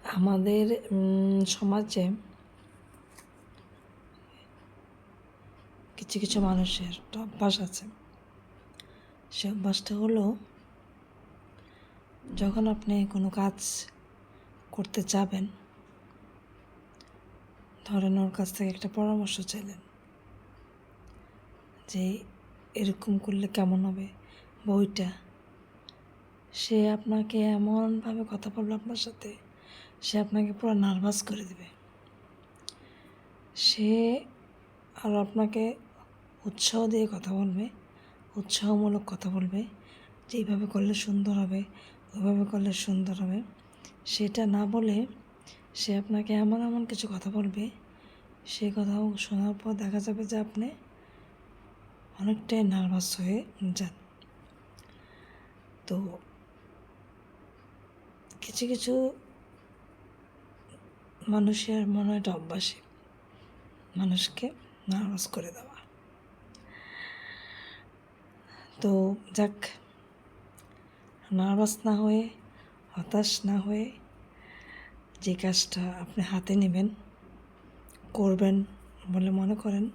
আমাদের সমাজে কিছু কিছু মানুষের একটা অভ্যাস আছে। সে অভ্যাসটা হলো, যখন আপনি কোনো কাজ করতে যাবেন, ধরেন ওর কাছ থেকে একটা পরামর্শ চাইলেন যে এরকম করলে কেমন হবে বা ওইটা, সে আপনাকে এমনভাবে কথা বলবে আপনার সাথে, সে আপনাকে পুরো নার্ভাস করে দেবে। সে আর আপনাকে উৎসাহ দিয়ে কথা বলবে, উৎসাহমূলক কথা বলবে যে এইভাবে করলে সুন্দর হবে, ওইভাবে করলে সুন্দর হবে। সেটা না বলে সে আপনাকে এমন এমন কিছু কথা বলবে, সেই কথা শোনার পর দেখা যাবে যে আপনি অনেকটাই নার্ভাস হয়ে যান। তো কিছু কিছু মানুষের মনে হয় এটা অভ্যাসই, মানুষকে নার্ভাস করে দেওয়া। তো যাক, নার্ভাস না হয়ে, হতাশ না হয়ে যে কাজটা আপনি হাতে নেবেন, করবেন বলে মনে করেন,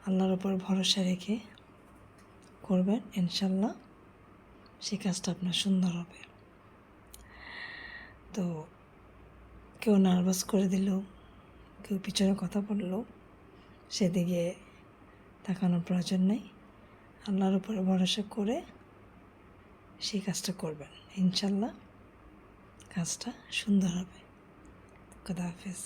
আল্লাহর উপর ভরসা রেখে করবেন, ইনশাল্লাহ সেই কাজটা আপনার সুন্দর হবে। তো কেউ নার্ভাস করে দিল, কেউ পিছনে কথা বলল, সেদিকে তাকানোর প্রয়োজন নেই। আল্লাহর উপরে ভরসা করে সেই কাজটা করবেন, ইনশাল্লাহ কাজটা সুন্দর হবে। খোদা হাফেজ।